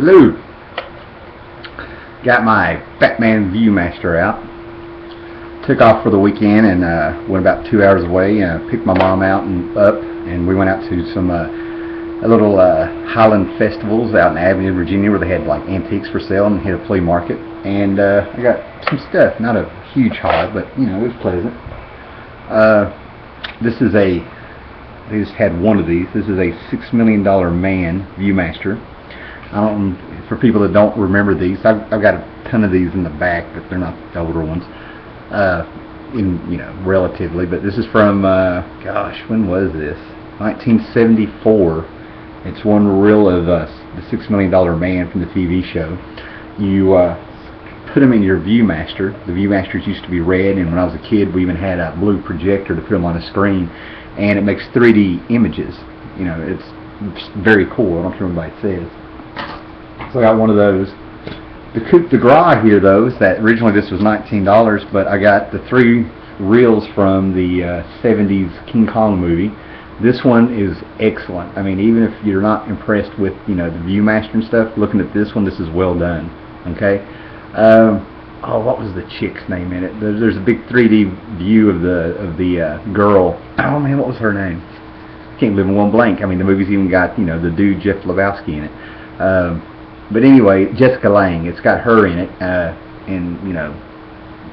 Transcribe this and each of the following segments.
Hello. Got my Batman ViewMaster out. Took off for the weekend and went about 2 hours away. Picked my mom out and we went out to some a little Highland festivals out in Abilene, Virginia, where they had like antiques for sale and hit a flea market. And I got some stuff, not a huge haul, but you know, it was pleasant. This is I just had one of these. This is a $6 million man ViewMaster. For people that don't remember these, I've got a ton of these in the back, but they're not the older ones. Relatively, but this is from gosh, when was this? 1974. It's one reel of the $6 Million Man from the TV show. You put them in your ViewMaster. The ViewMasters used to be red, and when I was a kid, we even had a blue projector to put them on a screen, and it makes 3D images. You know, it's very cool. I don't care what anybody says. So I got one of those. The coup de grace here, though, is that originally this was $19, but I got the 3 reels from the 70s King Kong movie. This one is excellent. I mean, even if you're not impressed with, you know, the ViewMaster and stuff, looking at this one, this is well done. Okay. What was the chick's name in it? There's a big 3D view of the girl. Oh man, what was her name? Can't live in one blank. I mean, the movie's even got, you know, the dude Jeff Lebowski in it. But anyway, Jessica Lange, it's got her in it, and you know,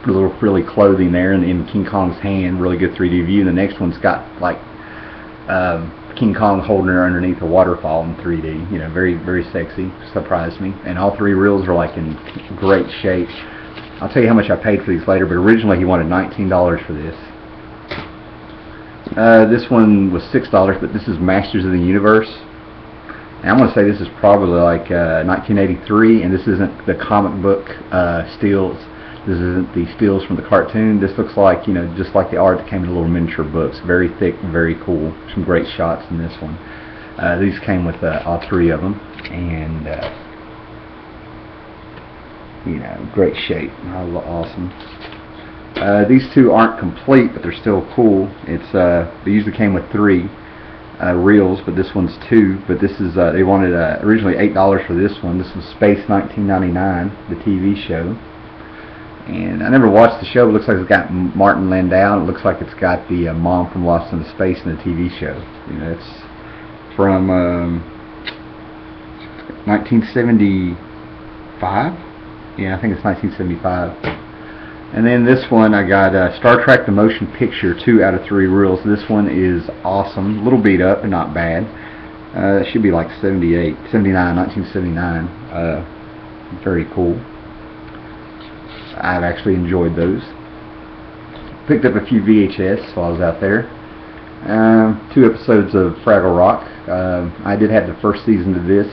put a little frilly clothing there, and in King Kong's hand, really good 3D view. And the next one's got like King Kong holding her underneath a waterfall in 3D. You know, very very sexy. Surprised me. And all 3 reels are like in great shape. I'll tell you how much I paid for these later, but originally he wanted $19 for this. This one was $6, but this is Masters of the Universe. And I'm going to say this is probably like 1983, and this isn't the comic book stills. This isn't the stills from the cartoon. This looks like, you know, just like the art that came in little miniature books. Very thick, very cool. Some great shots in this one. These came with all 3 of them, and you know, great shape. Awesome. These 2 aren't complete, but they're still cool. It's they usually came with 3. Reels, but this one's 2. But this is they wanted originally $8 for this one. This was Space 1999, the TV show. And I never watched the show. But it looks like it's got Martin Landau. And it looks like it's got the mom from Lost in Space in the TV show. You know, it's from 1975. Yeah, I think it's 1975. And then this one I got Star Trek The Motion Picture, 2 out of 3 reels. This one is awesome. A little beat up, but not bad. It should be like 1979. Very cool. I've actually enjoyed those. Picked up a few VHS while I was out there. 2 episodes of Fraggle Rock. I did have the first season of this.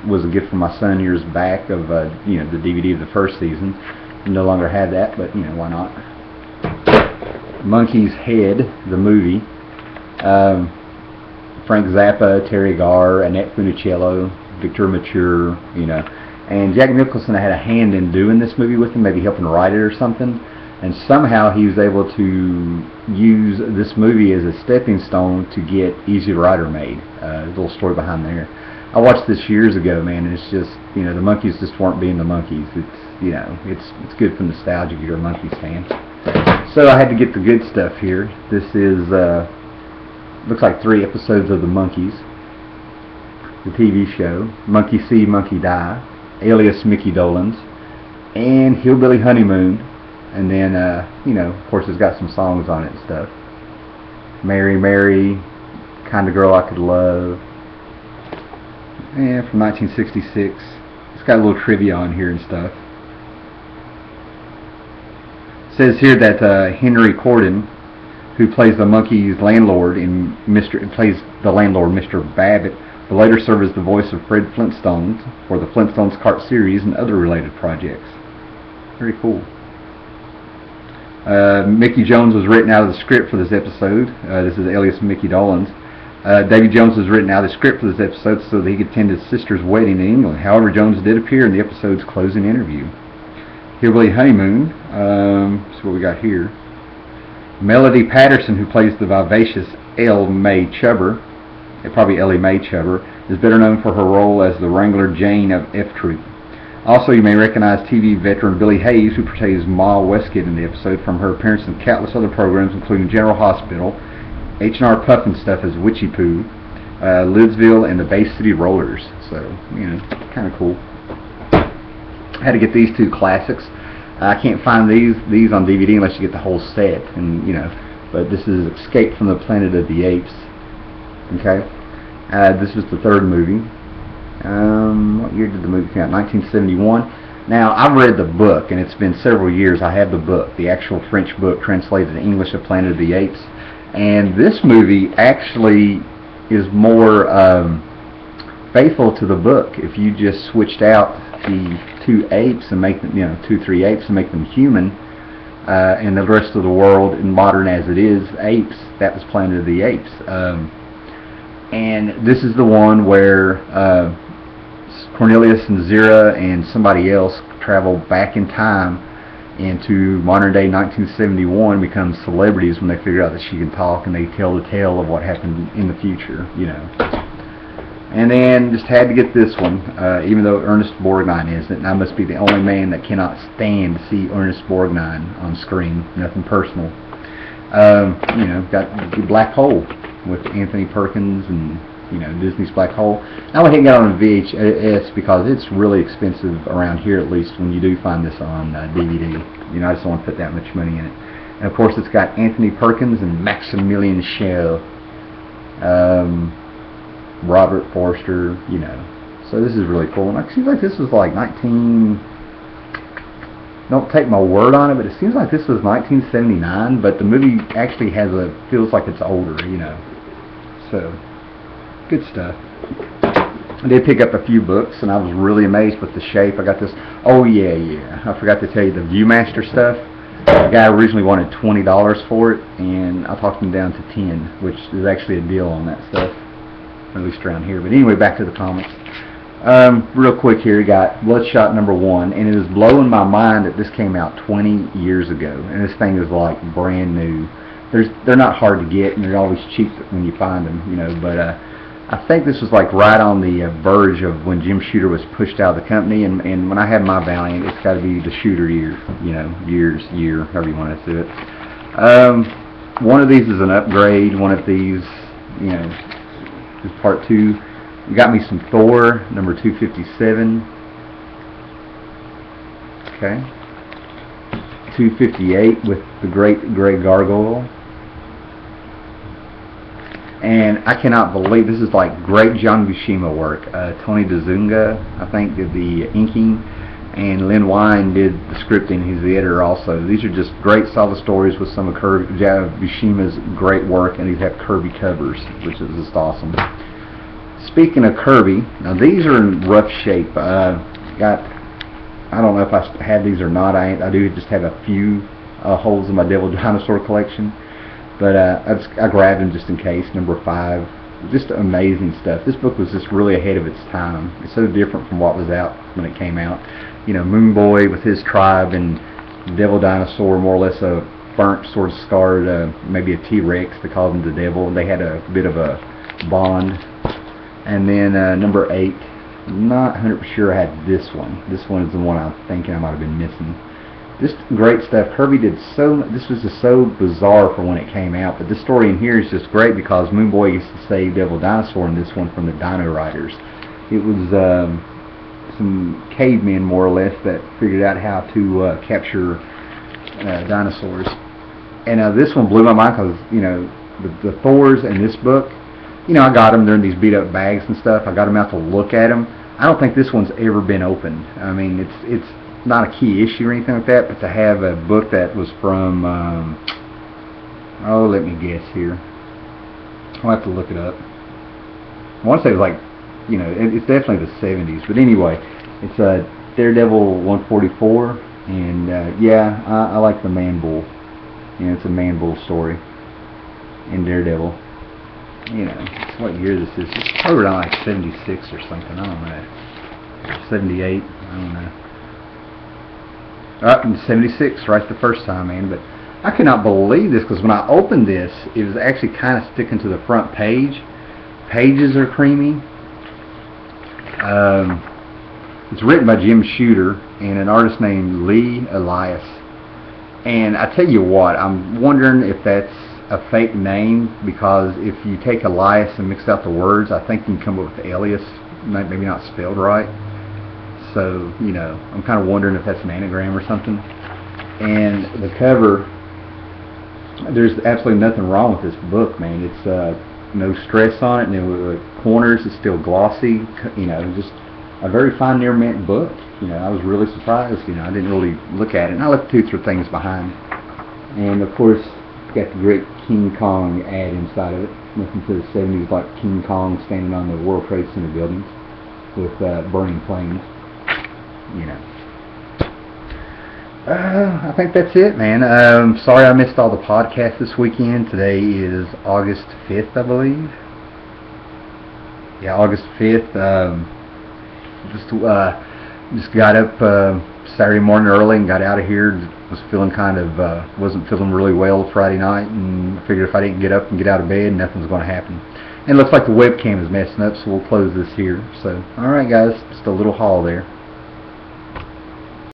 Was a gift from my son years back of you know, the DVD of the first season. No longer have that, but you know, why not? Monkey's Head, the movie. Frank Zappa, Terry Garr, Annette Funicello, Victor Mature, you know. And Jack Nicholson had a hand in doing this movie with him, maybe helping write it or something. And somehow he was able to use this movie as a stepping stone to get Easy Rider made. A little story behind there. I watched this years ago, man, and it's just, you know, the monkeys just weren't being the monkeys. It's, you know, it's good for nostalgia if you're a Monkeys fan. So I had to get the good stuff here. This is, looks like 3 episodes of The Monkeys, the TV show. Monkey See, Monkey Die, Alias Mickey Dolenz, and Hillbilly Honeymoon. And then, you know, of course, it's got some songs on it and stuff. Mary, Mary, Kind of Girl I Could Love. And from 1966. It's got a little trivia on here and stuff. It says here that Henry Corden, who plays the monkey's landlord in Mr. Babbitt, will later serve as the voice of Fred Flintstone for the Flintstones Kart series and other related projects. Very cool. Mickey Jones was written out of the script for this episode. This is Alias Mickey Dolenz. Davy Jones was written out of the script for this episode so that he could attend his sister's wedding in England. However, Jones did appear in the episode's closing interview. Hillbilly Honeymoon. That's what we got here. Melody Patterson, who plays the vivacious Elle Mae Chubber, probably Ellie Mae Chubb, is better known for her role as the Wrangler Jane of F Troop. Also, you may recognize TV veteran Billy Hayes, who portrays Ma Westgate in the episode, from her appearance in countless other programs, including General Hospital, H&R Puffin Stuff as Witchy Poo, Lidsville, and the Bay City Rollers. So, you know, kind of cool. I had to get these two classics. I can't find these on DVD unless you get the whole set, and you know. But this is Escape from the Planet of the Apes. Okay, this was the third movie. What year did the movie come out? 1971. Now, I've read the book, and it's been several years. I have the book, the actual French book translated in English of Planet of the Apes. And this movie actually is more faithful to the book. If you just switched out the two apes and make them, you know, 2-3 apes and make them human, and the rest of the world, and modern as it is, apes, that was Planet of the Apes. And this is the one where Cornelius and Zira and somebody else travel back in time into modern day 1971, become celebrities when they figure out that she can talk, and they tell the tale of what happened in the future, you know. And then just had to get this one, even though Ernest Borgnine isn't, and I must be the only man that cannot stand to see Ernest Borgnine on screen. Nothing personal. You know, got the Black Hole with Anthony Perkins and, you know, Disney's Black Hole. I went ahead and got on VHS because it's really expensive around here, at least when you do find this on DVD. You know, I just don't want to put that much money in it. And of course, it's got Anthony Perkins and Maximilian Schell, Robert Forster, you know. So this is really cool. And it seems like this was like 19... Don't take my word on it, but it seems like this was 1979. But the movie actually has feels like it's older, you know. So good stuff. I did pick up a few books, and I was really amazed with the shape. I got this. Oh yeah. I forgot to tell you the ViewMaster stuff. The guy originally wanted $20 for it, and I talked him down to $10, which is actually a deal on that stuff, at least around here. But anyway, back to the comics. Real quick here, you got Bloodshot #1, and it is blowing my mind that this came out 20 years ago, and this thing is like brand new. They're not hard to get, and they're always cheap when you find them, you know. But I think this was like right on the verge of when Jim Shooter was pushed out of the company, and when I have my Valiant, it's got to be the Shooter year, you know, year, however you want to do it. One of these is an upgrade. One of these, you know, is part 2. You got me some Thor, number 257. Okay. 258 with the great Gargoyle. And I cannot believe this is like great John Buscema work. Tony DeZunga, I think, did the inking, and Len Wein did the scripting. He's the editor also. These are just great solid stories with some of Buscema's great work, and these have Kirby covers, which is just awesome. Speaking of Kirby, now these are in rough shape. I don't know if I have these or not. I do just have a few holes in my Devil Dinosaur collection, but I grabbed them just in case. Number 5, just amazing stuff. This book was just really ahead of its time. It's so different from what was out when it came out. You know, Moon Boy with his tribe, and Devil Dinosaur, more or less a burnt, sort of scarred, maybe a T-Rex. They called him the Devil. They had a bit of a bond. And then number 8, not 100% sure I had this one. This one is the one I'm thinking I might have been missing. This great stuff. Kirby did this was just so bizarre for when it came out, but this story in here is just great because Moon Boy used to save Devil Dinosaur in this one from the Dino Riders. It was some cavemen, more or less, that figured out how to capture dinosaurs. And this one blew my mind because, you know, the Thors in this book, you know, I got them. They're in these beat-up bags and stuff. I got them out to look at them. I don't think this one's ever been opened. I mean, it's not a key issue or anything like that, but to have a book that was from, oh, let me guess here. I'll have to look it up. I want to say it was like, you know, it's definitely the 70s. But anyway, it's Daredevil 144, and yeah, I like the Man Bull. You know, it's a Man Bull story in Daredevil. You know, what year this is. It's probably around like 76 or something. I don't know. 78. I don't know. 76, right the first time, man. But I could not believe this because when I opened this, it was actually kind of sticking to the front page. Pages are creamy. It's written by Jim Shooter and an artist named Lee Elias. And I tell you what, I'm wondering if that's a fake name, because if you take Elias and mix out the words, I think you can come up with Elias, maybe not spelled right. So, you know, I'm kind of wondering if that's an anagram or something. And the cover, there's absolutely nothing wrong with this book, man. It's no stress on it, and then with the corners, it's still glossy. You know, just a very fine near mint book. You know, I was really surprised. You know, I didn't really look at it, and I left 2 or 3 things behind. And of course, got the great King Kong ad inside of it. Nothing to the 70s like King Kong standing on the World Trade Center buildings with burning planes. You know. I think that's it, man. Sorry I missed all the podcasts this weekend. Today is August 5th, I believe. Yeah, August 5th. Just got up Saturday morning early and got out of here. Was feeling kind of, wasn't feeling really well Friday night, and I figured if I didn't get up and get out of bed, nothing's going to happen. And it looks like the webcam is messing up, so we'll close this here. So, alright guys, just a little haul there.